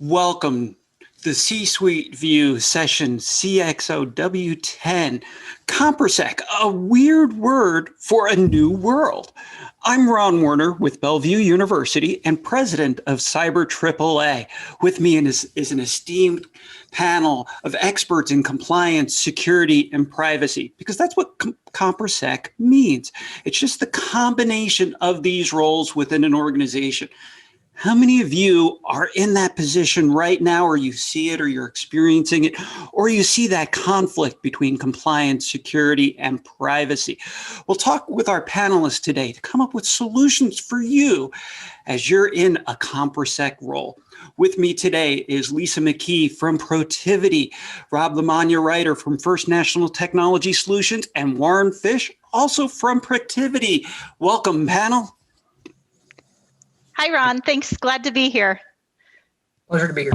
Welcome to the C-Suite View session CXOW10. CompreSec, a weird word for a new world. I'm Ron Werner with Bellevue University and president of Cyber AAA. With me is an esteemed panel of experts in compliance, security, and privacy, because that's what CompreSec means. It's just the combination of these roles within an organization. How many of you are in that position right now, or you see it, or you're experiencing it, or you see that conflict between compliance, security, and privacy? We'll talk with our panelists today to come up with solutions for you as you're in a CompreSec role. With me today is Lisa McKee from Protiviti, Rob Lamagna-Reiter from First National Technology Solutions, and Warren Fish, also from Protiviti. Welcome, panel. Hi, Ron. Thanks. Glad to be here. Pleasure to be here.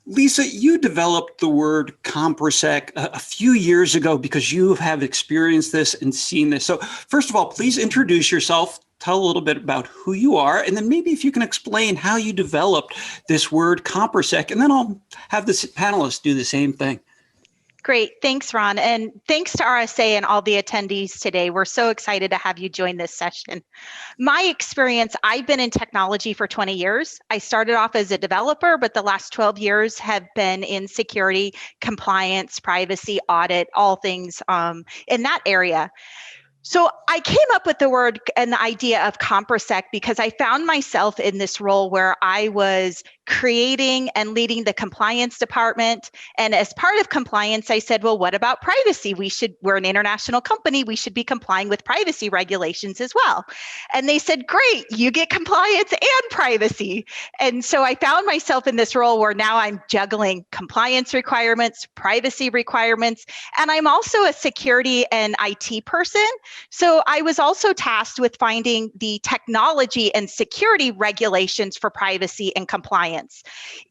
Lisa, you developed the word CompreSec a few years ago because you have experienced this and seen this. So first of all, please introduce yourself, tell a little bit about who you are, and then maybe if you can explain how you developed this word CompreSec, and then I'll have the panelists do the same thing. Great. Thanks, Ron. And thanks to RSA and all the attendees today. We're so excited to have you join this session. My experience, I've been in technology for 20 years. I started off as a developer, but the last 12 years have been in security, compliance, privacy, audit, all things in that area. So I came up with the word and the idea of CompreSec because I found myself in this role where I was creating and leading the compliance department. And as part of compliance, I said, well, what about privacy? We're an international company. We should be complying with privacy regulations as well. And they said, great, you get compliance and privacy. And so I found myself in this role where now I'm juggling compliance requirements, privacy requirements, and I'm also a security and IT person. So I was also tasked with finding the technology and security regulations for privacy and compliance.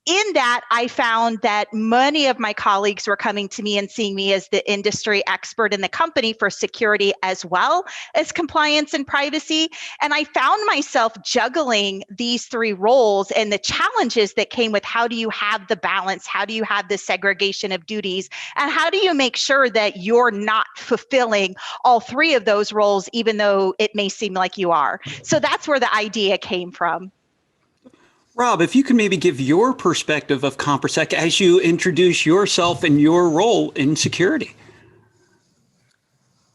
In that, I found that many of my colleagues were coming to me and seeing me as the industry expert in the company for security as well as compliance and privacy. And I found myself juggling these three roles and the challenges that came with how do you have the balance, how do you have the segregation of duties, and how do you make sure that you're not fulfilling all three of those roles, even though it may seem like you are. So that's where the idea came from. Rob, if you can maybe give your perspective of CompreSec as you introduce yourself and your role in security.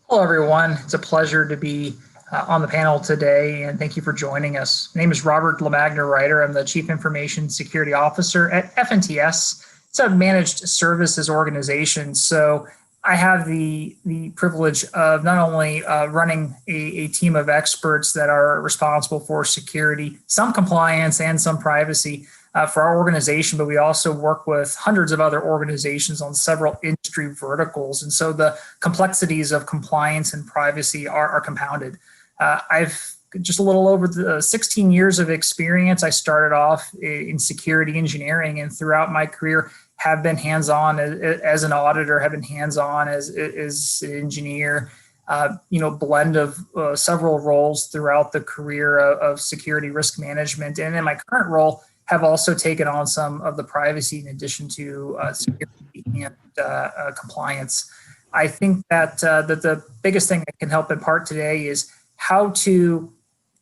Hello, everyone. It's a pleasure to be on the panel today, and thank you for joining us. My name is Robert Lamagna-Reiter. I'm the Chief Information Security Officer at FNTS. It's a managed services organization, so I have the privilege of not only running a team of experts that are responsible for security, some compliance and some privacy for our organization, but we also work with hundreds of other organizations on several industry verticals. And so the complexities of compliance and privacy are compounded. I've just a little over 16 years of experience. I started off in security engineering, and throughout my career, have been hands-on as an auditor, have been hands-on as an engineer, blend of several roles throughout the career of security risk management. And in my current role, have also taken on some of the privacy in addition to security and compliance. I think that the biggest thing that can help impart today is how to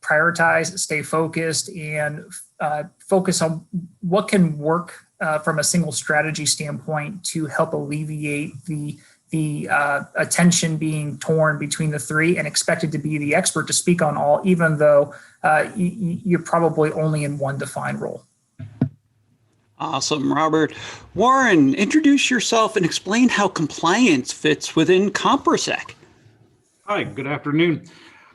prioritize, stay focused, and focus on what can work from a single strategy standpoint to help alleviate the attention being torn between the three, and expected to be the expert to speak on all, even though you're probably only in one defined role. Awesome, Robert. Warren, introduce yourself and explain how compliance fits within CompreSec. Hi, good afternoon.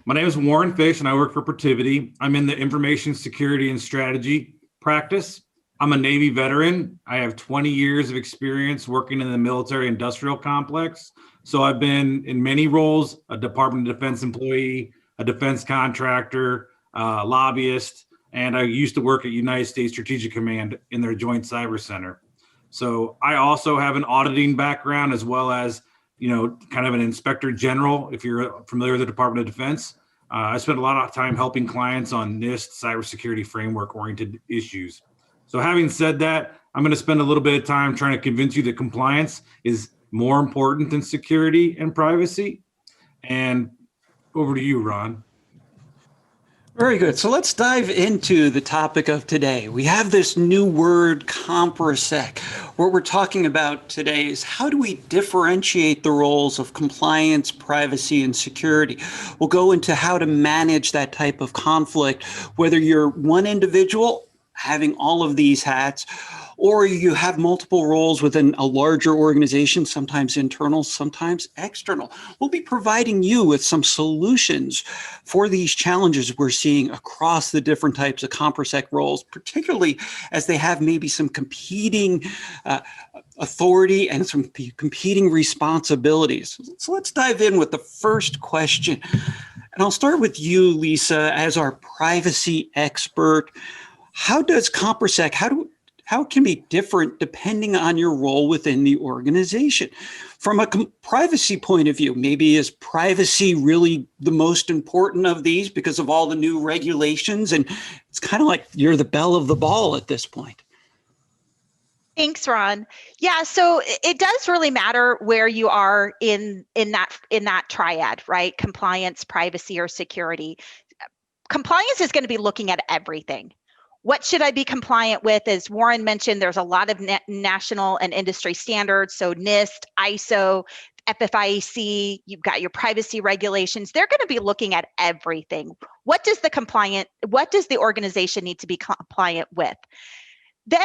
My name is Warren Fish, and I work for Protiviti. I'm in the information security and strategy practice. I'm a Navy veteran. I have 20 years of experience working in the military industrial complex. So I've been in many roles: a Department of Defense employee, a defense contractor, lobbyist, and I used to work at United States Strategic Command in their Joint Cyber Center. So I also have an auditing background, as well as, kind of an inspector general, if you're familiar with the Department of Defense. I spent a lot of time helping clients on NIST cybersecurity framework oriented issues. So having said that, I'm going to spend a little bit of time trying to convince you that compliance is more important than security and privacy. And over to you, Ron. Very good. So let's dive into the topic of today. We have this new word, CompraSec. What we're talking about today is how do we differentiate the roles of compliance, privacy, and security. We'll go into how to manage that type of conflict, whether you're one individual having all of these hats, or you have multiple roles within a larger organization, sometimes internal, sometimes external. We'll be providing you with some solutions for these challenges we're seeing across the different types of CompraSec roles, particularly as they have maybe some competing authority and some competing responsibilities. So let's dive in with the first question. And I'll start with you, Lisa, as our privacy expert. How does CompraSec, how it can be different depending on your role within the organization? From a privacy point of view, maybe is privacy really the most important of these because of all the new regulations? And it's kind of like you're the belle of the ball at this point. Thanks, Ron. Yeah, so it does really matter where you are in that triad, right? Compliance, privacy, or security. Compliance is going to be looking at everything. What should I be compliant with? As Warren mentioned, there's a lot of national and industry standards. So NIST, ISO, FFIEC, you've got your privacy regulations. They're going to be looking at everything. What does the organization need to be compliant with? Then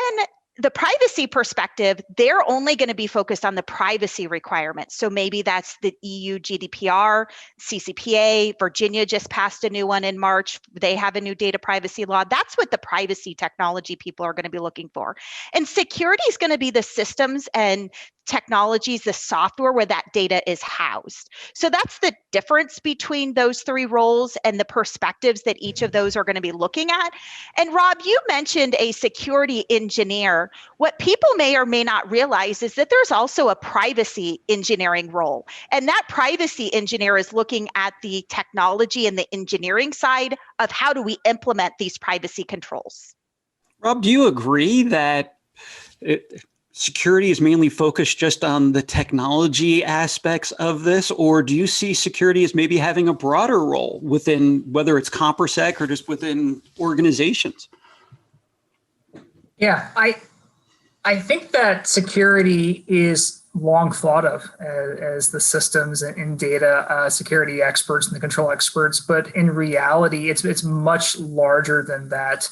the privacy perspective, they're only going to be focused on the privacy requirements. So maybe that's the EU GDPR, CCPA, Virginia just passed a new one in March. They have a new data privacy law. That's what the privacy technology people are going to be looking for. And security is going to be the systems and technologies, the software where that data is housed. So that's the difference between those three roles and the perspectives that each of those are going to be looking at. And Rob, you mentioned a security engineer. What people may or may not realize is that there's also a privacy engineering role. And that privacy engineer is looking at the technology and the engineering side of how do we implement these privacy controls. Rob, do you agree that security is mainly focused just on the technology aspects of this, or do you see security as maybe having a broader role within, whether it's CompraSec or just within organizations? Yeah, I think that security is long thought of as the systems and data security experts and the control experts, but in reality, it's much larger than that.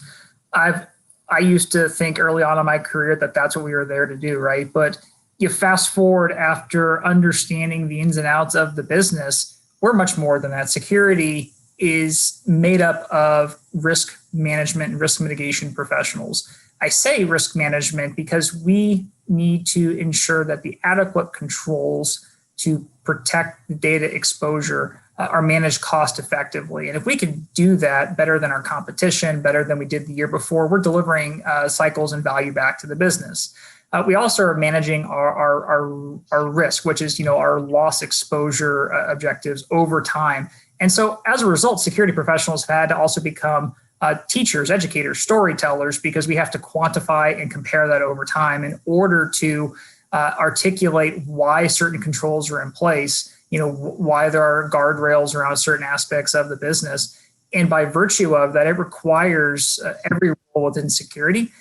I used to think early on in my career that that's what we were there to do, right? But you fast forward after understanding the ins and outs of the business, we're much more than that. Security is made up of risk management and risk mitigation professionals. I say risk management because we need to ensure that the adequate controls to protect the data exposure are managed cost effectively. And if we could do that better than our competition, better than we did the year before, we're delivering cycles and value back to the business. We also are managing our risk, which is our loss exposure objectives over time. And so as a result, security professionals have had to also become teachers, educators, storytellers, because we have to quantify and compare that over time in order to articulate why certain controls are in place, why there are guardrails around certain aspects of the business. And by virtue of that, it requires every role within security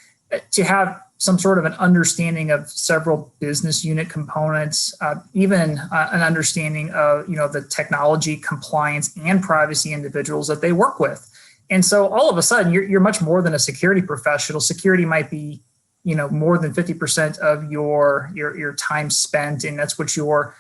to have some sort of an understanding of several business unit components, even an understanding of the technology, compliance, and privacy individuals that they work with. And so all of a sudden, you're much more than a security professional. Security might be more than 50% of your time spent, and that's what your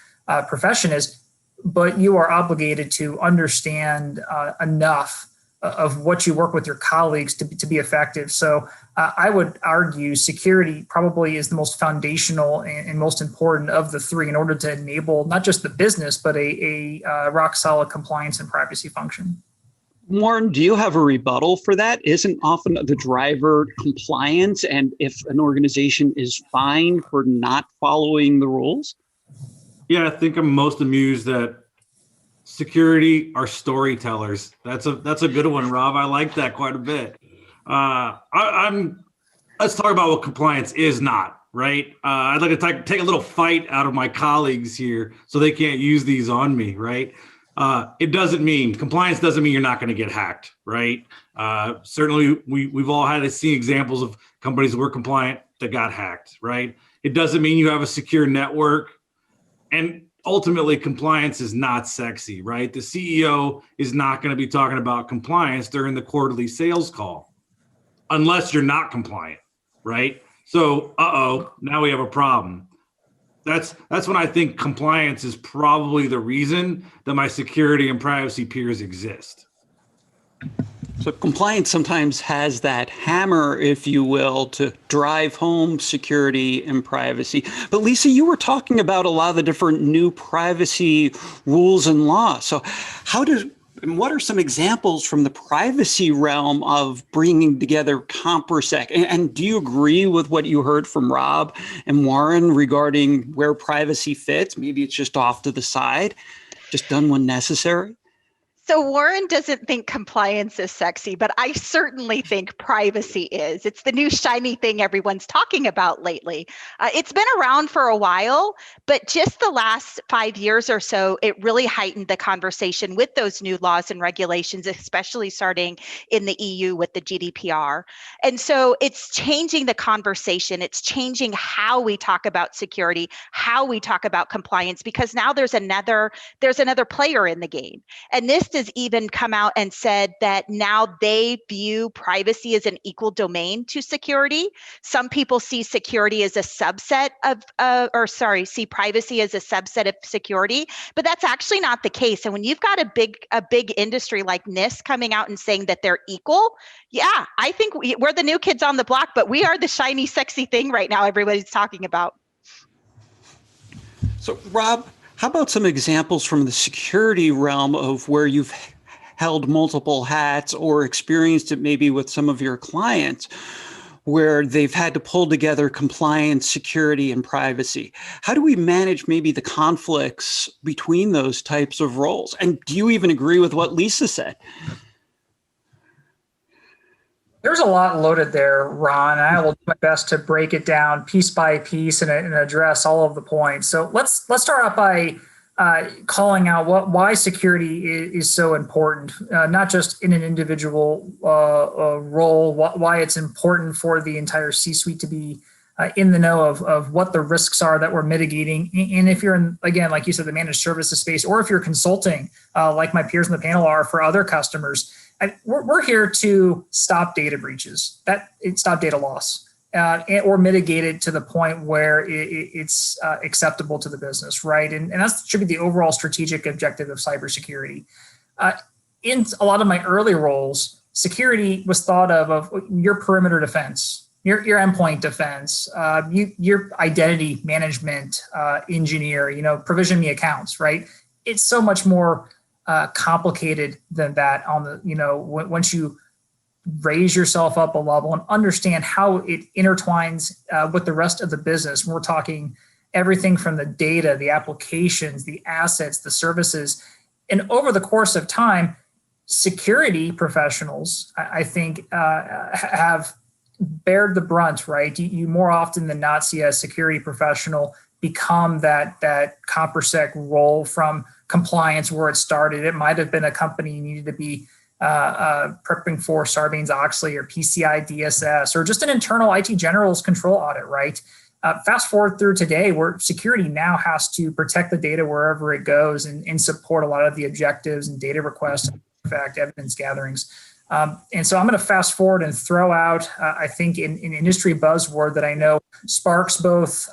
profession is. But you are obligated to understand enough of what you work with your colleagues to be effective. So I would argue security probably is the most foundational and most important of the three in order to enable not just the business, but a rock solid compliance and privacy function. Warren, do you have a rebuttal for that? Isn't often the driver compliance, and if an organization is fined for not following the rules? Yeah, I think I'm most amused that security are storytellers. That's a good one, Rob. I like that quite a bit. I'm let's talk about what compliance is not, right? I'd like to take a little fight out of my colleagues here so they can't use these on me, right? Compliance doesn't mean you're not going to get hacked, right? Certainly, we've all had to see examples of companies that were compliant that got hacked, right? It doesn't mean you have a secure network. And ultimately, compliance is not sexy, right? The CEO is not going to be talking about compliance during the quarterly sales call unless you're not compliant, right? So, now we have a problem. That's when I think compliance is probably the reason that my security and privacy peers exist. So compliance sometimes has that hammer, if you will, to drive home security and privacy. But Lisa, you were talking about a lot of the different new privacy rules and laws. So what are some examples from the privacy realm of bringing together ComperSec? And do you agree with what you heard from Rob and Warren regarding where privacy fits? Maybe it's just off to the side, just done when necessary. So Warren doesn't think compliance is sexy, but I certainly think privacy is. It's the new shiny thing everyone's talking about lately. It's been around for a while, but just the last 5 years or so, it really heightened the conversation with those new laws and regulations, especially starting in the EU with the GDPR. And so it's changing the conversation. It's changing how we talk about security, how we talk about compliance, because now there's another player in the game. And this has even come out and said that now they view privacy as an equal domain to security. Some people see security as a subset of, see privacy as a subset of security, but that's actually not the case. And when you've got a big industry like NIST coming out and saying that they're equal, yeah, I think we're the new kids on the block, but we are the shiny, sexy thing right now everybody's talking about. So Rob, how about some examples from the security realm of where you've held multiple hats or experienced it maybe with some of your clients where they've had to pull together compliance, security, and privacy? How do we manage maybe the conflicts between those types of roles? And do you even agree with what Lisa said? There's a lot loaded there, Ron, and I will do my best to break it down piece by piece and address all of the points. So let's start out by calling out why security is so important, not just in an individual role, why it's important for the entire C-suite to be in the know of what the risks are that we're mitigating. And if you're in, again, like you said, the managed services space, or if you're consulting, like my peers in the panel are for other customers, we're here to stop data breaches, stop data loss, or mitigate it to the point where it's acceptable to the business, right? And that should be the overall strategic objective of cybersecurity. In a lot of my early roles, security was thought of your perimeter defense, your endpoint defense, your identity management engineer, provision me accounts, right? It's so much more complicated than that. Once you raise yourself up a level and understand how it intertwines with the rest of the business, we're talking everything from the data, the applications, the assets, the services. And over the course of time, security professionals, I think, have bared the brunt, right? You more often than not see a security professional become that ComperSec role from compliance where it started. It might have been a company you needed to be prepping for Sarbanes-Oxley or PCI DSS, or just an internal IT generalist control audit, right? Fast forward through today, where security now has to protect the data wherever it goes and support a lot of the objectives and data requests, in fact, evidence gatherings. And so I'm going to fast forward and throw out, I think, an industry buzzword that I know sparks both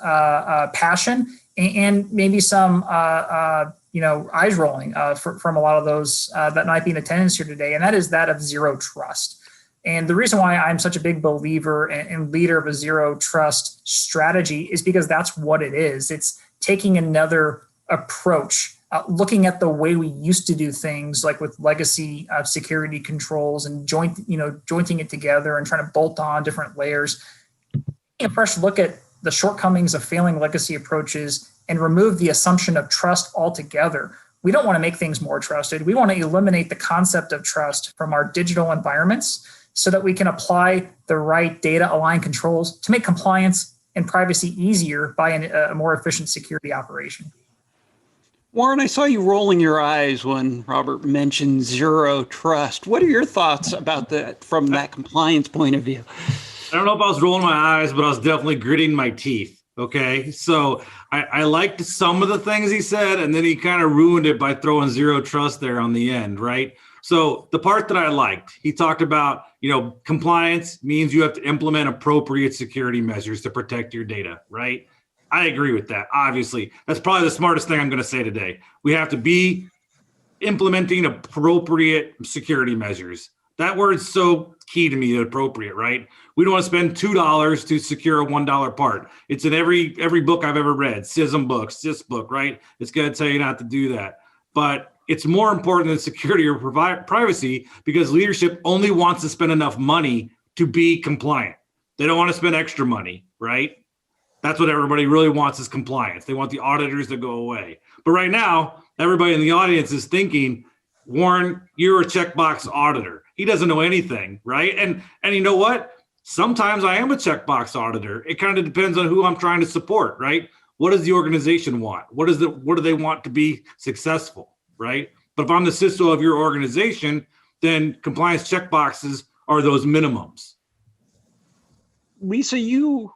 passion and maybe some eyes rolling from a lot of those that might be in attendance here today, and that is that of zero trust. And the reason why I'm such a big believer and leader of a zero trust strategy is because that's what it is. It's taking another approach, looking at the way we used to do things, like with legacy security controls and jointing it together and trying to bolt on different layers. A fresh look at the shortcomings of failing legacy approaches and remove the assumption of trust altogether. We don't want to make things more trusted. We want to eliminate the concept of trust from our digital environments so that we can apply the right data aligned controls to make compliance and privacy easier by a more efficient security operation. Warren, I saw you rolling your eyes when Robert mentioned zero trust. What are your thoughts about that from that compliance point of view? I don't know if I was rolling my eyes, but I was definitely gritting my teeth. Okay. So I liked some of the things he said, and then he kind of ruined it by throwing zero trust there on the end, right? So the part that I liked, he talked about, compliance means you have to implement appropriate security measures to protect your data, right? I agree with that. Obviously, that's probably the smartest thing I'm going to say today. We have to be implementing appropriate security measures. That word's so key to me, appropriate, right? We don't want to spend $2 to secure a $1 part. It's in every book I've ever read, CISM book, CIS book, right? It's going to tell you not to do that. But it's more important than security or privacy because leadership only wants to spend enough money to be compliant. They don't want to spend extra money, right? That's what everybody really wants is compliance. They want the auditors to go away. But right now, everybody in the audience is thinking, Warren, you're a checkbox auditor. He doesn't know anything, right? And you know what? Sometimes I am a checkbox auditor. It kind of depends on who I'm trying to support, right? What does the organization want? What do they want to be successful, right? But if I'm the CISO of your organization, then compliance checkboxes are those minimums. Lisa, you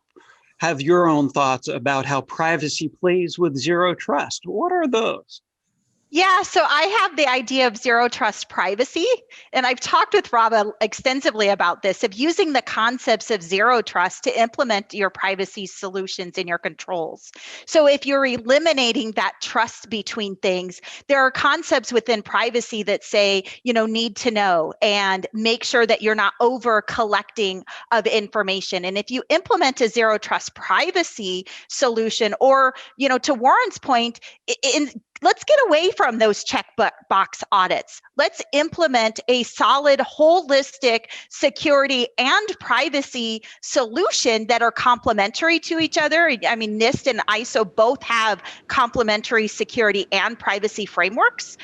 have your own thoughts about how privacy plays with zero trust. What are those? Yeah, so I have the idea of zero trust privacy, and I've talked with Rob extensively about this, of using the concepts of zero trust to implement your privacy solutions in your controls. So if you're eliminating that trust between things, there are concepts within privacy that say, need to know and make sure that you're not over collecting of information. And if you implement a zero trust privacy solution, or, to Warren's point, let's get away from those checkbox audits. Let's implement a solid, holistic security and privacy solution that are complementary to each other. I mean, NIST and ISO both have complementary security and privacy frameworks.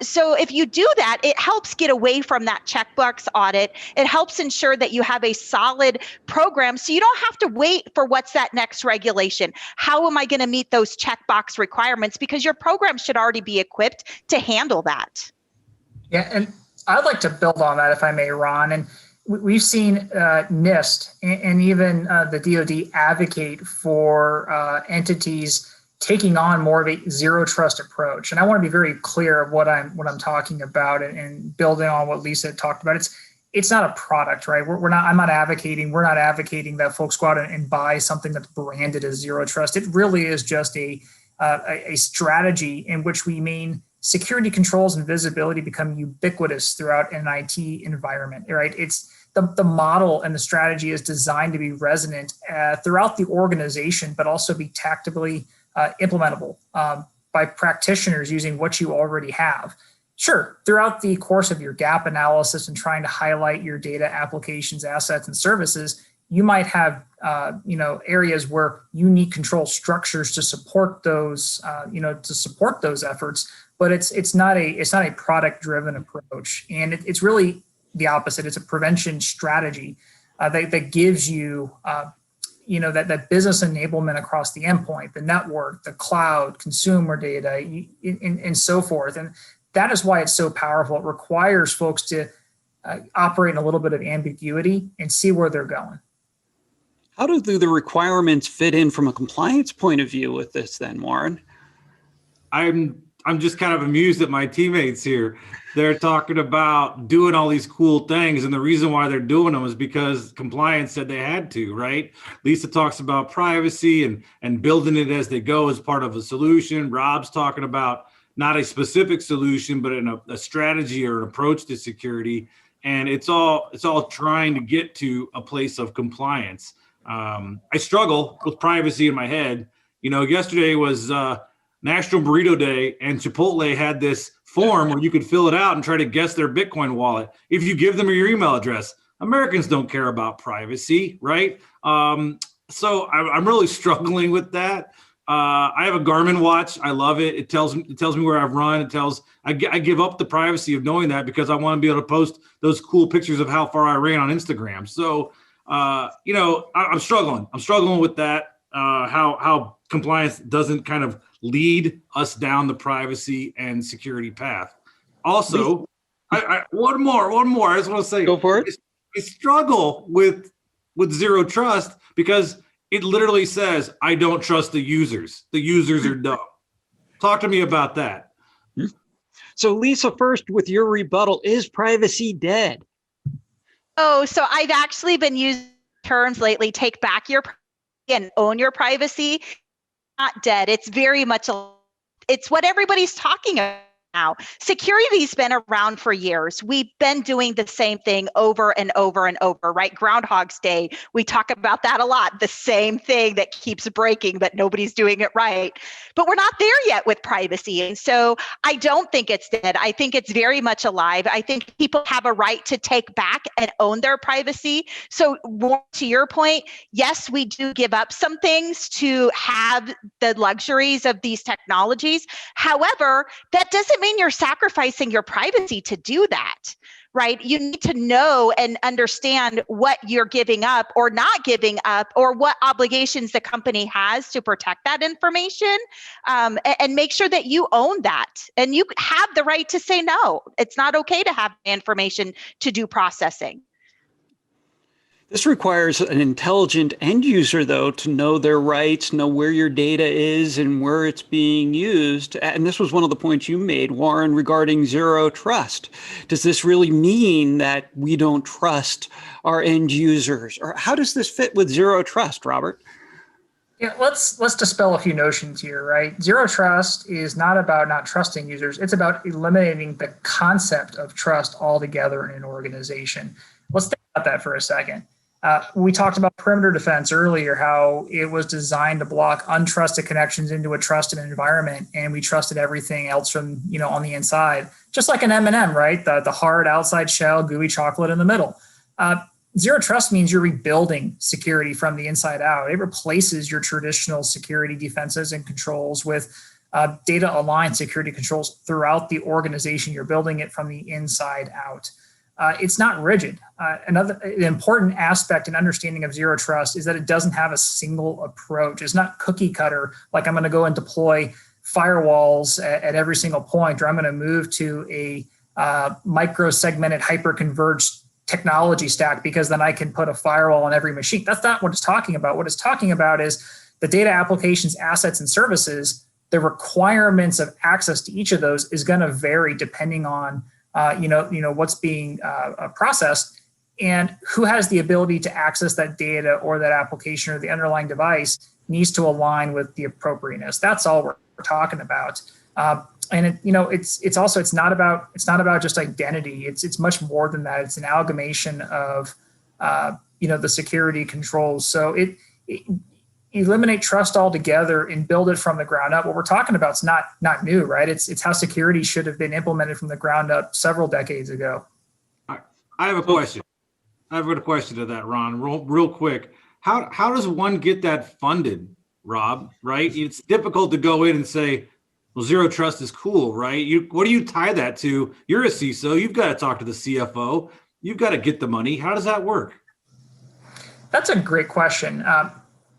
So if you do that, it helps get away from that checkbox audit. It helps ensure that you have a solid program so you don't have to wait for what's that next regulation. How am I going to meet those checkbox requirements? Because your program should already be equipped to handle that. Yeah, and I'd like to build on that, if I may, Ron. And we've seen NIST and even the DoD advocate for entities taking on more of a zero trust approach. And I want to be very clear of what I'm talking about, and building on what Lisa talked about. It's not a product, right? We're not advocating that folks go out and buy something that's branded as zero trust. It really is just a strategy in which we mean security controls and visibility become ubiquitous throughout an IT environment, right? It's the model and the strategy is designed to be resonant throughout the organization, but also be tactically implementable by practitioners using what you already have. Sure, throughout the course of your gap analysis and trying to highlight your data, applications, assets, and services, you might have areas where you need control structures to support those efforts. But it's not a product driven approach, and it's really the opposite. It's a prevention strategy that gives you that business enablement across the endpoint, the network, the cloud, consumer data, and so forth. And that is why it's so powerful. It requires folks to operate in a little bit of ambiguity and see where they're going. How do the requirements fit in from a compliance point of view with this then, Warren? I'm just kind of amused at my teammates here. They're talking about doing all these cool things, and the reason why they're doing them is because compliance said they had to, right? Lisa talks about privacy and building it as they go as part of a solution. Rob's talking about not a specific solution, but a strategy or an approach to security. And it's all trying to get to a place of compliance. I struggle with privacy in my head. Yesterday was National Burrito Day, and Chipotle had this form where you could fill it out and try to guess their Bitcoin wallet if you give them your email address. Americans don't care about privacy, right? So I'm really struggling with that. I have a Garmin watch. I love it. It tells me where I've run. I give up the privacy of knowing that because I want to be able to post those cool pictures of how far I ran on Instagram. So, I'm struggling. I'm struggling with that. How compliance doesn't kind of lead us down the privacy and security path. Also, one more. I just want to say, Go for it. I struggle with zero trust because it literally says, I don't trust the users. The users are dumb. Talk to me about that. So Lisa, first with your rebuttal, is privacy dead? Oh, so I've actually been using terms lately, take back your privacy and own your privacy. Not dead. It's very much, it's what everybody's talking about now. Security's been around for years. We've been doing the same thing over and over and over, right? Groundhog's Day, we talk about that a lot. The same thing that keeps breaking, but nobody's doing it right. But we're not there yet with privacy. And so I don't think it's dead. I think it's very much alive. I think people have a right to take back and own their privacy. So more to your point, yes, we do give up some things to have the luxuries of these technologies. However, that doesn't mean you're sacrificing your privacy to do that, right? You need to know and understand what you're giving up or not giving up, or what obligations the company has to protect that information, and make sure that you own that. And you have the right to say no. It's not okay to have information to do processing. This requires an intelligent end user, though, to know their rights, know where your data is and where it's being used. And this was one of the points you made, Warren, regarding zero trust. Does this really mean that we don't trust our end users? Or how does this fit with zero trust, Robert? Yeah, let's dispel a few notions here, right? Zero trust is not about not trusting users. It's about eliminating the concept of trust altogether in an organization. Let's think about that for a second. We talked about perimeter defense earlier, how it was designed to block untrusted connections into a trusted environment, and we trusted everything else from, on the inside, just like an M&M, right? The hard outside shell, gooey chocolate in the middle. Zero trust means you're rebuilding security from the inside out. It replaces your traditional security defenses and controls with data aligned security controls throughout the organization. You're building it from the inside out. It's not rigid. Another important aspect and understanding of zero trust is that it doesn't have a single approach. It's not cookie cutter, like I'm going to go and deploy firewalls at every single point, or I'm going to move to a micro-segmented, hyper-converged technology stack because then I can put a firewall on every machine. That's not what it's talking about. What it's talking about is the data applications, assets, and services. The requirements of access to each of those is going to vary depending on what's being processed and who has the ability to access that data or that application or the underlying device needs to align with the appropriateness. That's all we're talking about. It's not about just identity. It's much more than that. It's an amalgamation of the security controls. So it eliminate trust altogether and build it from the ground up. What we're talking about is not new, right? It's how security should have been implemented from the ground up several decades ago. I have a question. I've got a question to that, Ron, real quick. How does one get that funded, Rob, right? It's difficult to go in and say, well, zero trust is cool, right? What do you tie that to? You're a CISO. You've got to talk to the CFO. You've got to get the money. How does that work? That's a great question.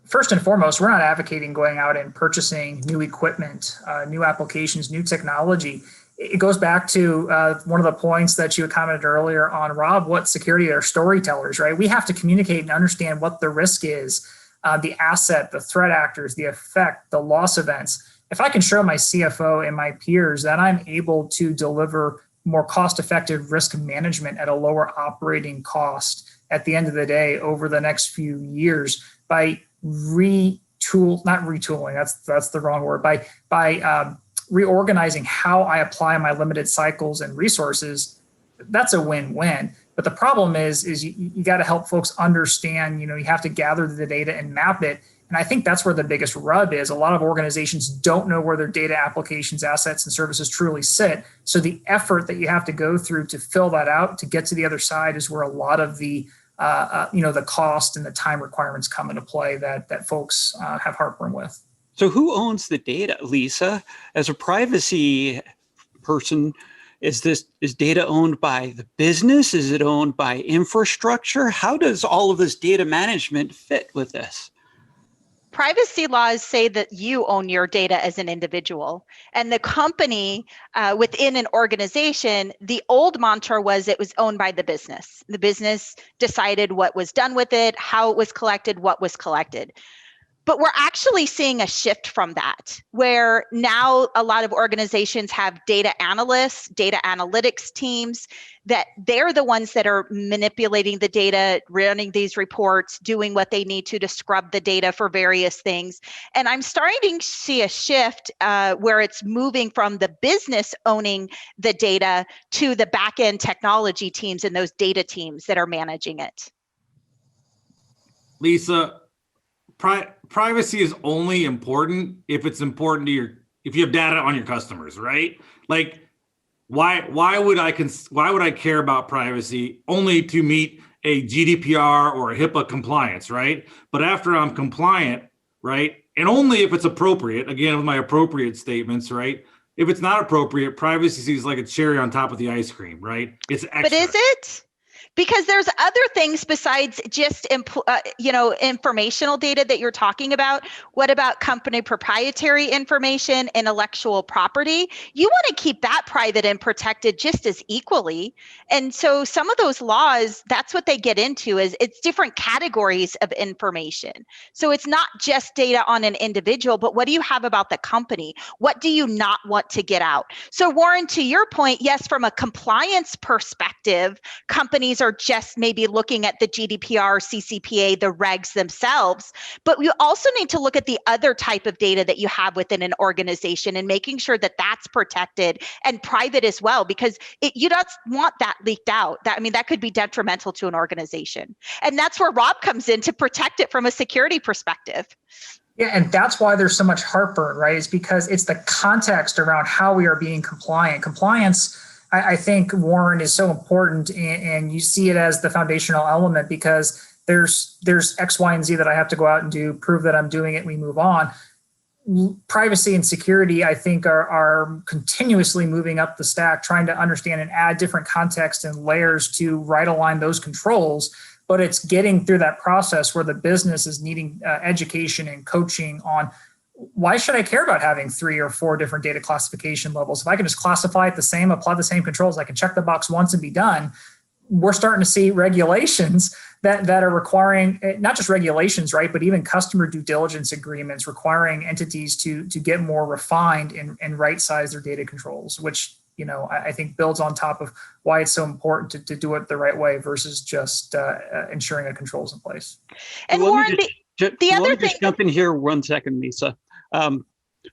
First and foremost, we're not advocating going out and purchasing new equipment, new applications, new technology. It goes back to one of the points that you had commented earlier on, Rob, what security are storytellers, right? We have to communicate and understand what the risk is, the asset, the threat actors, the effect, the loss events. If I can show my CFO and my peers that I'm able to deliver more cost-effective risk management at a lower operating cost at the end of the day over the next few years by that's the wrong word, by reorganizing how I apply my limited cycles and resources, that's a win-win. But the problem is you got to help folks understand, you have to gather the data and map it. And I think that's where the biggest rub is. A lot of organizations don't know where their data applications, assets, and services truly sit. So the effort that you have to go through to fill that out, to get to the other side, is where a lot of the the cost and the time requirements come into play that folks have heartburn with. So who owns the data, Lisa? As a privacy person, is data owned by the business? Is it owned by infrastructure? How does all of this data management fit with this? Privacy laws say that you own your data as an individual, and the company within an organization, the old mantra was it was owned by the business. The business decided what was done with it, how it was collected, what was collected. But we're actually seeing a shift from that, where now a lot of organizations have data analysts, data analytics teams, that they're the ones that are manipulating the data, running these reports, doing what they need to scrub the data for various things. And I'm starting to see a shift where it's moving from the business owning the data to the back-end technology teams and those data teams that are managing it. Lisa, privacy is only important if it's important to if you have data on your customers, right? Like, why would I care about privacy only to meet a GDPR or a HIPAA compliance, right? But after I'm compliant, right, and only if it's appropriate, again with my appropriate statements, right? If it's not appropriate, privacy is like a cherry on top of the ice cream, right? It's extra. But is it? Because there's other things besides just informational data that you're talking about. What about company proprietary information, intellectual property? You want to keep that private and protected just as equally. And so some of those laws, that's what they get into, is it's different categories of information. So it's not just data on an individual, but what do you have about the company? What do you not want to get out? So Warren, to your point, yes, from a compliance perspective, companies are just maybe looking at the GDPR, CCPA, the regs themselves, but you also need to look at the other type of data that you have within an organization and making sure that that's protected and private as well, because you don't want that leaked out. That could be detrimental to an organization. And that's where Rob comes in to protect it from a security perspective. Yeah, and that's why there's so much heartburn, right? It's because it's the context around how we are being compliant. Compliance, I think, Warren, is so important, and you see it as the foundational element, because there's X, Y, and Z that I have to go out and do, prove that I'm doing it, and we move on. Privacy and security, I think, are continuously moving up the stack, trying to understand and add different context and layers to right align those controls. But it's getting through that process where the business is needing education and coaching on, why should I care about having 3 or 4 different data classification levels? If I can just classify it the same, apply the same controls, I can check the box once and be done. We're starting to see regulations that are requiring, not just regulations, right, but even customer due diligence agreements requiring entities to get more refined and right-size their data controls, which, I think builds on top of why it's so important to do it the right way versus just ensuring a control's in place. And Warren, the other thing. Just jump in here 1 second, Lisa.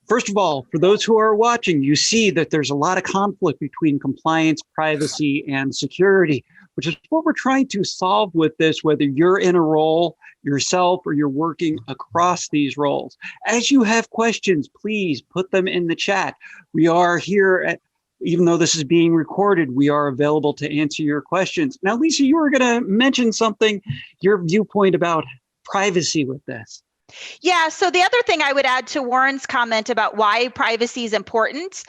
First of all, for those who are watching, you see that there's a lot of conflict between compliance, privacy, and security, which is what we're trying to solve with this, whether you're in a role yourself or you're working across these roles. As you have questions, please put them in the chat. We are here even though this is being recorded, we are available to answer your questions. Now, Lisa, you were going to mention something, your viewpoint about privacy with this. Yeah, so the other thing I would add to Warren's comment about why privacy is important,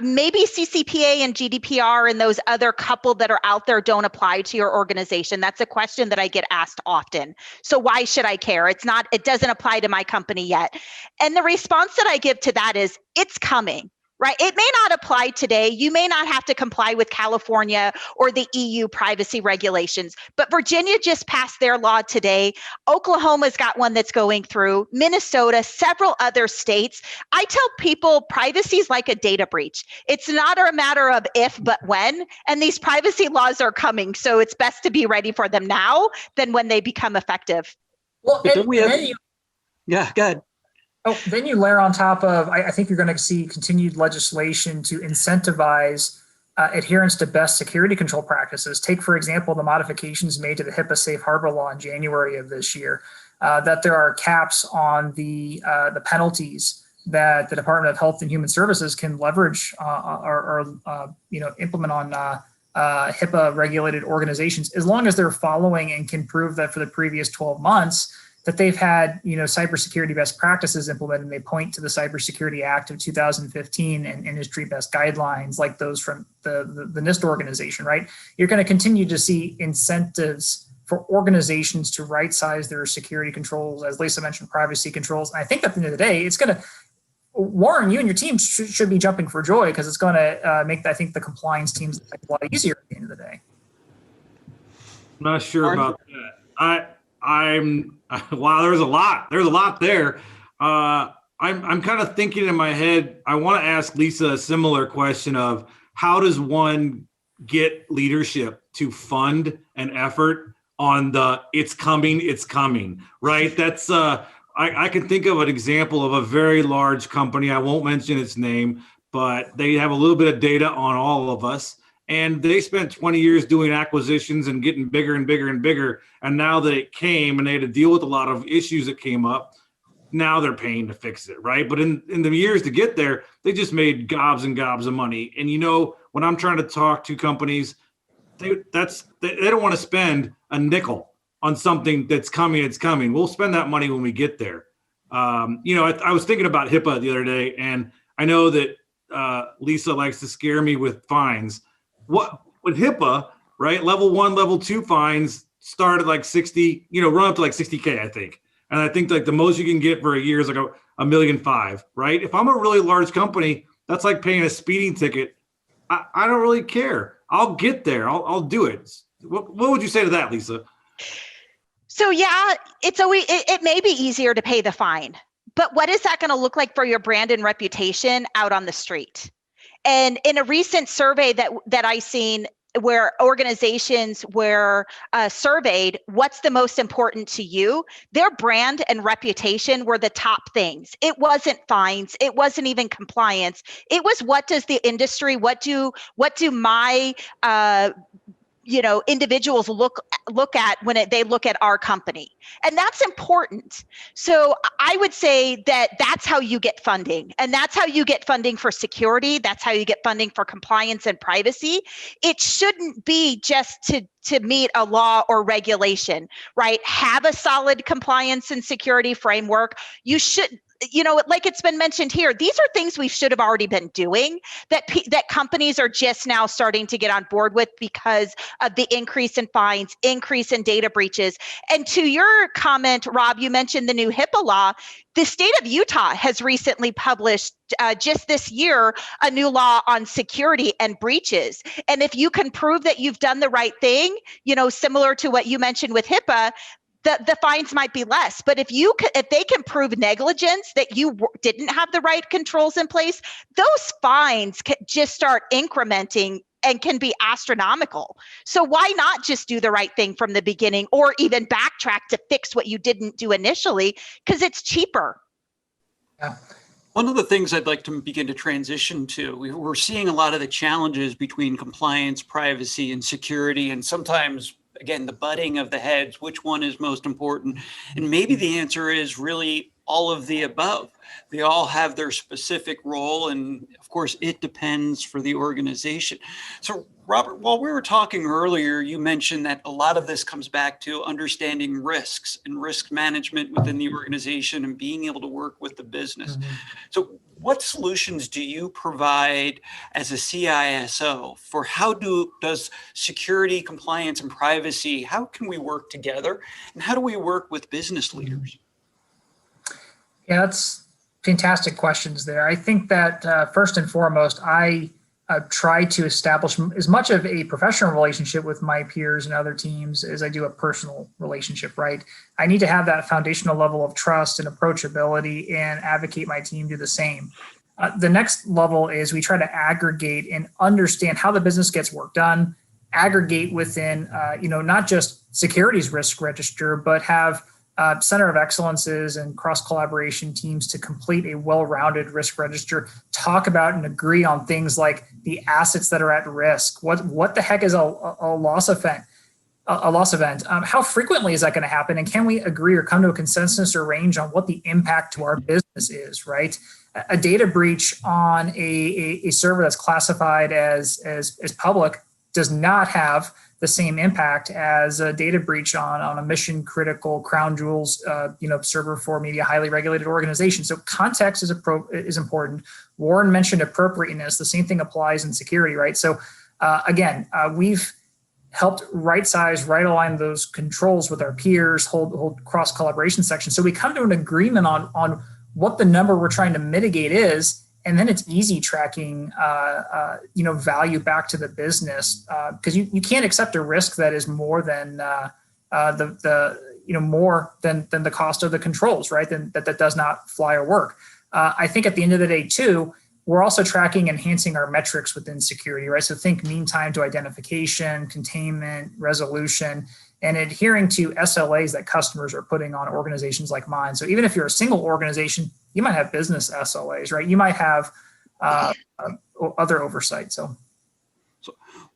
maybe CCPA and GDPR and those other couple that are out there don't apply to your organization. That's a question that I get asked often. So why should I care? It doesn't apply to my company yet. And the response that I give to that is, it's coming. Right? It may not apply today. You may not have to comply with California or the EU privacy regulations, but Virginia just passed their law today. Oklahoma's got one that's going through, Minnesota, several other states. I tell people privacy is like a data breach. It's not a matter of if, but when, and these privacy laws are coming. So it's best to be ready for them now than when they become effective. Well, yeah, go ahead. Oh, then you layer on top of, I think you're going to see continued legislation to incentivize adherence to best security control practices. Take, for example, the modifications made to the HIPAA Safe Harbor law in January of this year, that there are caps on the penalties that the Department of Health and Human Services can leverage or implement on HIPAA regulated organizations, as long as they're following and can prove that for the previous 12 months, that they've had, cybersecurity best practices implemented, and they point to the Cybersecurity Act of 2015 and industry best guidelines like those from the NIST organization, right? You're going to continue to see incentives for organizations to right size their security controls, as Lisa mentioned, privacy controls. And I think at the end of the day, it's going to, Warren, you and your team should be jumping for joy because it's going to make, I think, the compliance teams a lot easier at the end of the day. I'm not sure about that. I'm wow. There's a lot there. I'm kind of thinking in my head. I want to ask Lisa a similar question of how does one get leadership to fund an effort on the it's coming, right? That's I can think of an example of a very large company. I won't mention its name, but they have a little bit of data on all of us. And they spent 20 years doing acquisitions and getting bigger and bigger and bigger. And now that it came and they had to deal with a lot of issues that came up, now they're paying to fix it, right? But in the years to get there, they just made gobs and gobs of money. And when I'm trying to talk to companies, they don't want to spend a nickel on something that's coming. It's coming. We'll spend that money when we get there. I was thinking about HIPAA the other day, and I know that Lisa likes to scare me with fines. With HIPAA, right? Level 1, level 2 fines start at like 60, run up to like 60K, I think. And I think like the most you can get for a year is like $1.5 million, right? If I'm a really large company, that's like paying a speeding ticket. I don't really care. I'll get there. I'll do it. What would you say to that, Lisa? So yeah, it may be easier to pay the fine, but what is that going to look like for your brand and reputation out on the street? And in a recent survey that I seen, where organizations were surveyed, what's the most important to you? Their brand and reputation were the top things. It wasn't fines. It wasn't even compliance. It was, what does the industry, what do my individuals look at when they look at our company, and that's important. So I would say that's how you get funding, and that's how you get funding for security. That's how you get funding for compliance and privacy. It shouldn't be just to meet a law or regulation, right? Have a solid compliance and security framework. You should. Like it's been mentioned here, these are things we should have already been doing that companies are just now starting to get on board with because of the increase in fines, increase in data breaches. And to your comment, Rob, you mentioned the new HIPAA law. The state of Utah has recently published just this year a new law on security and breaches. And if you can prove that you've done the right thing, similar to what you mentioned with HIPAA, the fines might be less. But if they can prove negligence, that you didn't have the right controls in place, those fines can just start incrementing and can be astronomical. So why not just do the right thing from the beginning, or even backtrack to fix what you didn't do initially, because it's cheaper. Yeah. One of the things I'd like to begin to transition to, we're seeing a lot of the challenges between compliance, privacy, and security, and sometimes, again, the butting of the heads, which one is most important? And maybe the answer is really all of the above. They all have their specific role, and of course, it depends for the organization. So, Robert, while we were talking earlier, you mentioned that a lot of this comes back to understanding risks and risk management within the organization and being able to work with the business. Mm-hmm. So what solutions do you provide as a CISO for does security, compliance, and privacy, how can we work together? And how do we work with business leaders? Yeah, that's fantastic questions there. I think that first and foremost, I try to establish as much of a professional relationship with my peers and other teams as I do a personal relationship, right? I need to have that foundational level of trust and approachability and advocate my team do the same. The next level is we try to aggregate and understand how the business gets work done, aggregate within, not just securities risk register, but have center of excellences and cross-collaboration teams to complete a well-rounded risk register, talk about and agree on things like the assets that are at risk. What the heck is a loss event? How frequently is that going to happen? And can we agree or come to a consensus or range on what the impact to our business is, right? A data breach on a server that's classified as public does not have the same impact as a data breach on a mission critical crown jewels, server for maybe a highly regulated organization. So context is important. Warren mentioned appropriateness. The same thing applies in security, right? So we've helped right align those controls with our peers, hold cross collaboration sections. So we come to an agreement on what the number we're trying to mitigate is, and then it's easy tracking, value back to the business, because you can't accept a risk that is more than more than the cost of the controls, right? Then that does not fly or work. I think at the end of the day, too, we're also tracking, enhancing our metrics within security, right? So think mean time to identification, containment, resolution, and adhering to SLAs that customers are putting on organizations like mine. So even if you're a single organization, you might have business SLAs, right? You might have other oversight. So,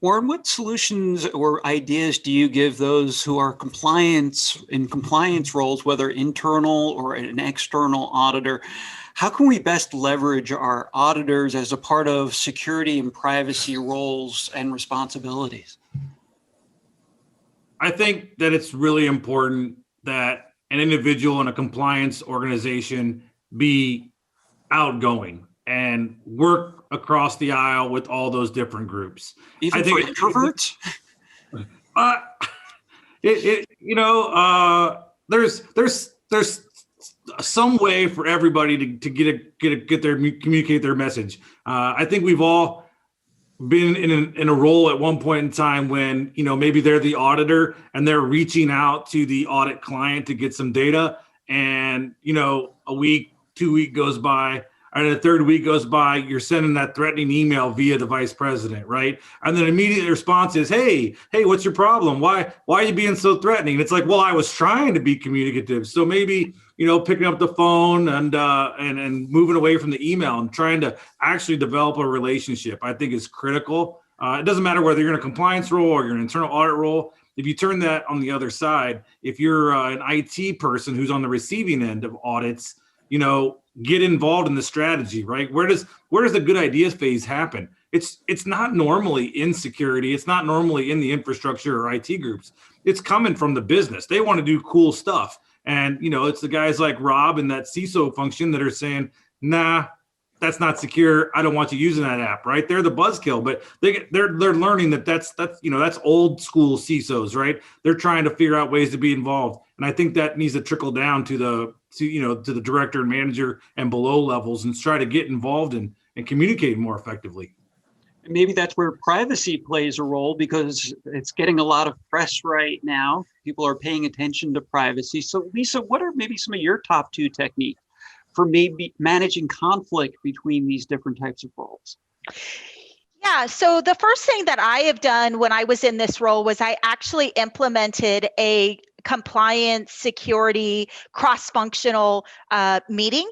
Warren, what solutions or ideas do you give those who are in compliance roles, whether internal or an external auditor? How can we best leverage our auditors as a part of security and privacy roles and responsibilities? I think that it's really important that an individual in a compliance organization be outgoing and work across the aisle with all those different groups. Even I think for introverts? There's some way for everybody to communicate their message. I think we've all been in a role at one point in time when, maybe they're the auditor and they're reaching out to the audit client to get some data, and, a week, 2 week goes by, and the third week goes by, you're sending that threatening email via the vice president, right? And then immediate response is, hey, what's your problem? Why are you being so threatening? It's like, well, I was trying to be communicative. So maybe, picking up the phone and moving away from the email and trying to actually develop a relationship, I think is critical. It doesn't matter whether you're in a compliance role or you're an internal audit role. If you turn that on the other side, if you're an IT person who's on the receiving end of audits, get involved in the strategy, right? Where does the good ideas phase happen? It's not normally in security. It's not normally in the infrastructure or IT groups. It's coming from the business. They want to do cool stuff. And, it's the guys like Rob and that CISO function that are saying, nah, that's not secure. I don't want you using that app, right? They're the buzzkill, but they're learning that's old school CISOs, right? They're trying to figure out ways to be involved. And I think that needs to trickle down to the director and manager and below levels, and try to get involved and communicate more effectively. Maybe that's where privacy plays a role, because it's getting a lot of press right now. People are paying attention to privacy. So Lisa, what are maybe some of your top 2 techniques for maybe managing conflict between these different types of roles? Yeah, so the first thing that I have done when I was in this role was I actually implemented a compliance, security, cross-functional meeting,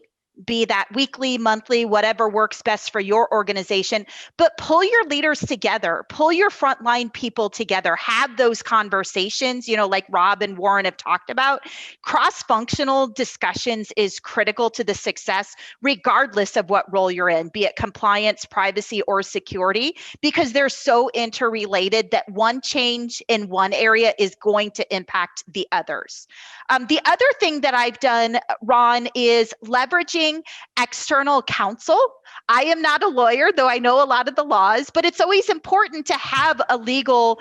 be that weekly, monthly, whatever works best for your organization. But pull your leaders together, pull your frontline people together, have those conversations, like Rob and Warren have talked about. Cross-functional discussions is critical to the success, regardless of what role you're in, be it compliance, privacy, or security, because they're so interrelated that one change in one area is going to impact the others. The other thing that I've done, Ron, is leveraging external counsel. I am not a lawyer, though I know a lot of the laws, but it's always important to have a legal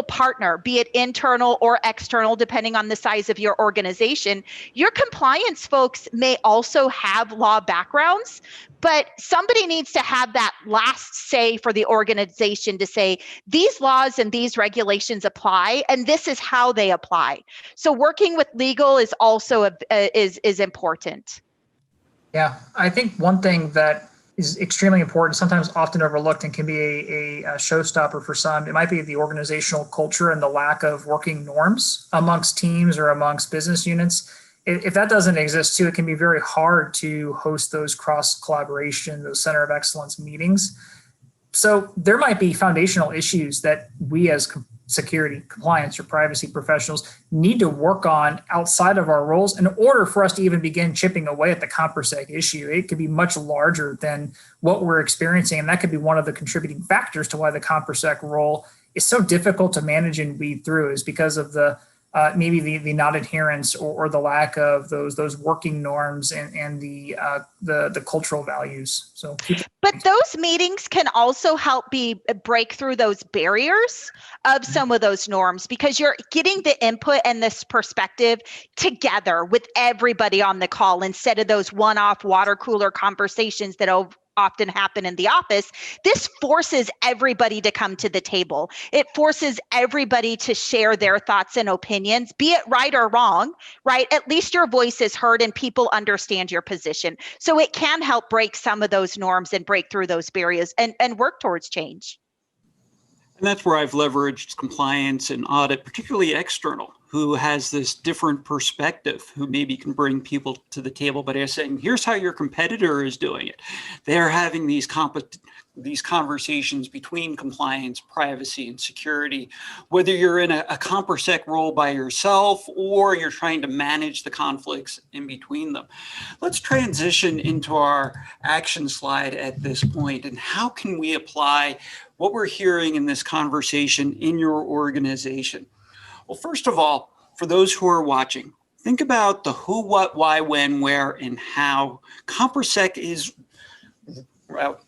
partner, be it internal or external, depending on the size of your organization. Your compliance folks may also have law backgrounds, but somebody needs to have that last say for the organization to say, these laws and these regulations apply, and this is how they apply. So working with legal is also is important. Yeah, I think one thing that is extremely important, sometimes often overlooked, and can be a showstopper for some, it might be the organizational culture and the lack of working norms amongst teams or amongst business units. If that doesn't exist too, it can be very hard to host those cross collaboration, those center of excellence meetings. So there might be foundational issues that we as security, compliance, or privacy professionals need to work on outside of our roles in order for us to even begin chipping away at the ComperSec issue. It could be much larger than what we're experiencing, and that could be one of the contributing factors to why the ComperSec role is so difficult to manage and weed through is because of the maybe the not adherence or the lack of those working norms and the cultural values. So, but those meetings can also help break through those barriers of some of those norms, because you're getting the input and this perspective together with everybody on the call instead of those one-off water cooler conversations that often happen in the office. This forces everybody to come to the table. It forces everybody to share their thoughts and opinions, be it right or wrong, right? At least your voice is heard and people understand your position. So it can help break some of those norms and break through those barriers and work towards change. And that's where I've leveraged compliance and audit, particularly external, who has this different perspective, who maybe can bring people to the table by saying, here's how your competitor is doing it. They're having these conversations between compliance, privacy, and security, whether you're in a ComperSec role by yourself or you're trying to manage the conflicts in between them. Let's transition into our action slide at this point, and how can we apply what we're hearing in this conversation in your organization? Well, first of all, for those who are watching, think about the who, what, why, when, where, and how ComperSec is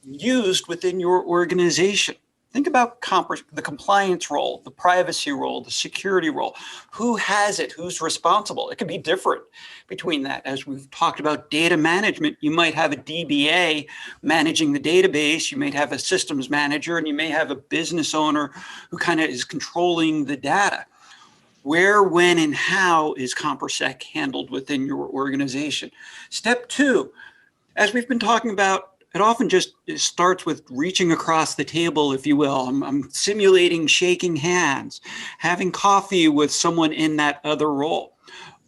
used within your organization. Think about the compliance role, the privacy role, the security role. Who has it? Who's responsible? It could be different between that. As we've talked about data management, you might have a DBA managing the database. You might have a systems manager, and you may have a business owner who kind of is controlling the data. Where, when, and how is ComperSec handled within your organization? Step 2, as we've been talking about, it often just starts with reaching across the table, if you will. I'm simulating shaking hands, having coffee with someone in that other role.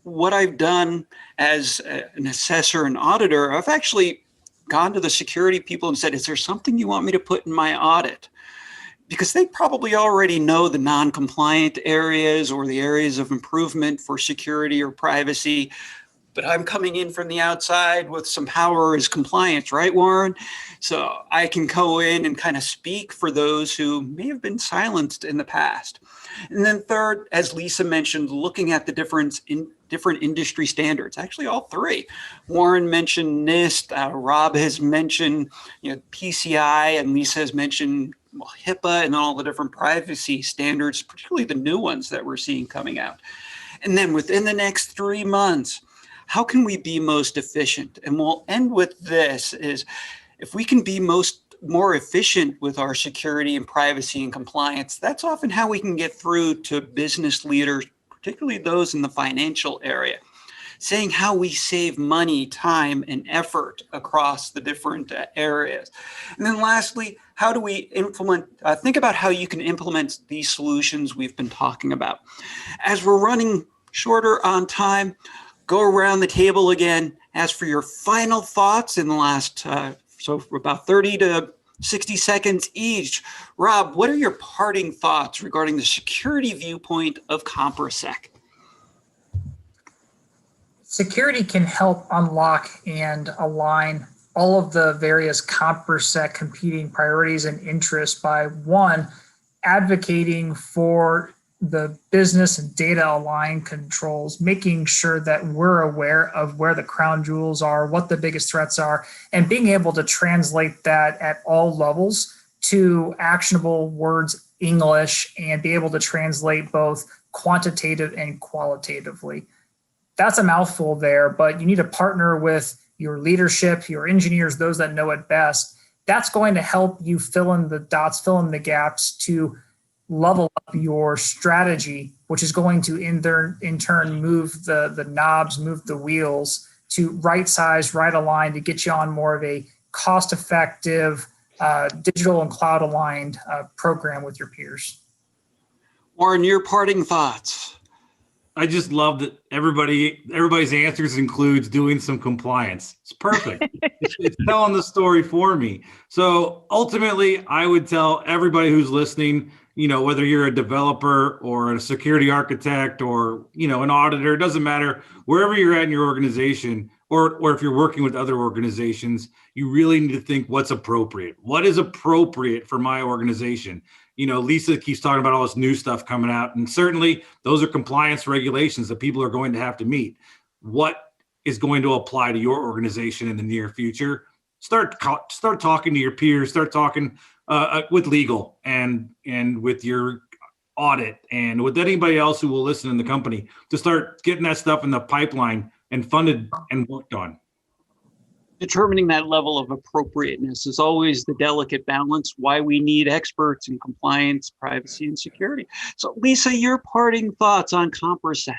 What I've done as an assessor and auditor, I've actually gone to the security people and said, is there something you want me to put in my audit? Because they probably already know the non-compliant areas or the areas of improvement for security or privacy. But I'm coming in from the outside with some power as compliance, right, Warren? So I can go in and kind of speak for those who may have been silenced in the past. And then third, as Lisa mentioned, looking at the difference in different industry standards, actually all three. Warren mentioned NIST, Rob has mentioned PCI, and Lisa has mentioned HIPAA and all the different privacy standards, particularly the new ones that we're seeing coming out. And then within the next 3 months, how can we be most efficient? And we'll end with this, is if we can be more efficient with our security and privacy and compliance, that's often how we can get through to business leaders, particularly those in the financial area, saying how we save money, time, and effort across the different areas. And then lastly, how do we implement, think about how you can implement these solutions we've been talking about. As we're running shorter on time, go around the table again, ask for your final thoughts in the last, so for about 30 to 60 seconds each. Rob, what are your parting thoughts regarding the security viewpoint of ComperSec? Security can help unlock and align all of the various ComperSec competing priorities and interests by, one, advocating for the business and data aligned controls, making sure that we're aware of where the crown jewels are, what the biggest threats are, and being able to translate that at all levels to actionable words, English, and be able to translate both quantitative and qualitatively. That's a mouthful there, but you need to partner with your leadership, your engineers, those that know it best. That's going to help you fill in the dots, fill in the gaps to level up your strategy, which is going to in turn move the knobs, move the wheels to right size, right align to get you on more of a cost-effective, digital and cloud aligned program with your peers. Warren, your parting thoughts. I just love that everybody's answers includes doing some compliance. It's perfect. it's telling the story for me. So ultimately, I would tell everybody who's listening, whether you're a developer or a security architect or, an auditor, it doesn't matter. Wherever you're at in your organization, or if you're working with other organizations, you really need to think what's appropriate. What is appropriate for my organization? You know, Lisa keeps talking about all this new stuff coming out, and certainly those are compliance regulations that people are going to have to meet. What is going to apply to your organization in the near future? Start talking to your peers, start talking with legal and with your audit and with anybody else who will listen in the company to start getting that stuff in the pipeline and funded and worked on. Determining that level of appropriateness is always the delicate balance, why we need experts in compliance, privacy, and security. So Lisa, your parting thoughts on ComperSec?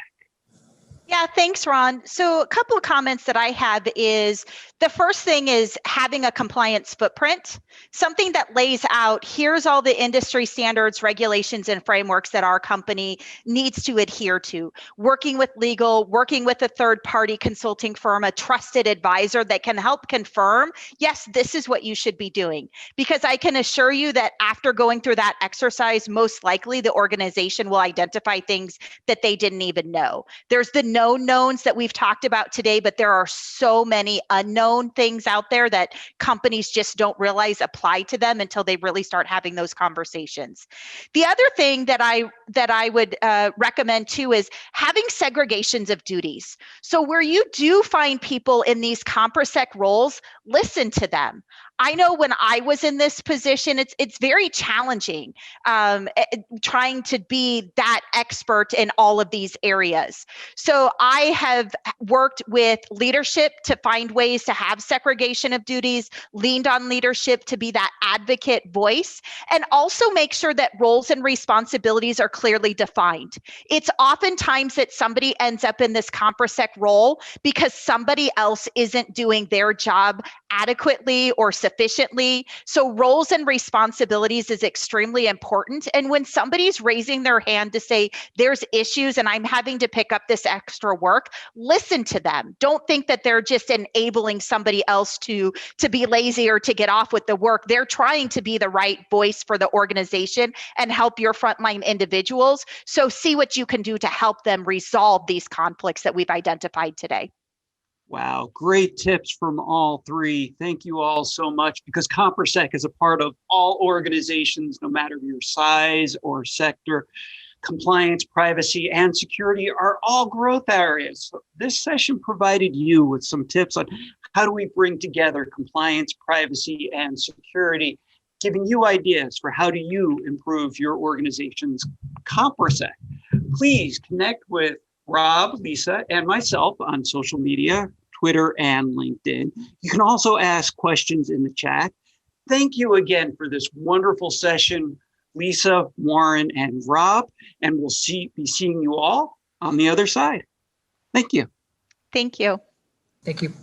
Yeah, thanks, Ron. So a couple of comments that I have is the first thing is having a compliance footprint, something that lays out, here's all the industry standards, regulations, and frameworks that our company needs to adhere to. Working with legal, working with a third-party consulting firm, a trusted advisor that can help confirm, yes, this is what you should be doing. Because I can assure you that after going through that exercise, most likely the organization will identify things that they didn't even know. There's the known knowns that we've talked about today, but there are so many unknown things out there that companies just don't realize apply to them until they really start having those conversations. The other thing that I would recommend too is having segregations of duties. So where you do find people in these ComperSec roles, listen to them. I know when I was in this position, it's very challenging trying to be that expert in all of these areas. So I have worked with leadership to find ways to have segregation of duties, leaned on leadership to be that advocate voice, and also make sure that roles and responsibilities are clearly defined. It's oftentimes that somebody ends up in this ComperSec role because somebody else isn't doing their job adequately or sufficiently. So roles and responsibilities is extremely important. And when somebody's raising their hand to say, there's issues and I'm having to pick up this extra work, listen to them. Don't think that they're just enabling somebody else to be lazy or to get off with the work. They're trying to be the right voice for the organization and help your frontline individuals. So see what you can do to help them resolve these conflicts that we've identified today. Wow, great tips from all three. Thank you all so much, because ComperSec is a part of all organizations, no matter your size or sector. Compliance, privacy, and security are all growth areas. So this session provided you with some tips on how do we bring together compliance, privacy, and security, giving you ideas for how do you improve your organization's ComperSec. Please connect with Rob, Lisa, and myself on social media, Twitter, and LinkedIn. You can also ask questions in the chat. Thank you again for this wonderful session, Lisa, Warren, and Rob, and we'll be seeing you all on the other side. Thank you. Thank you. Thank you.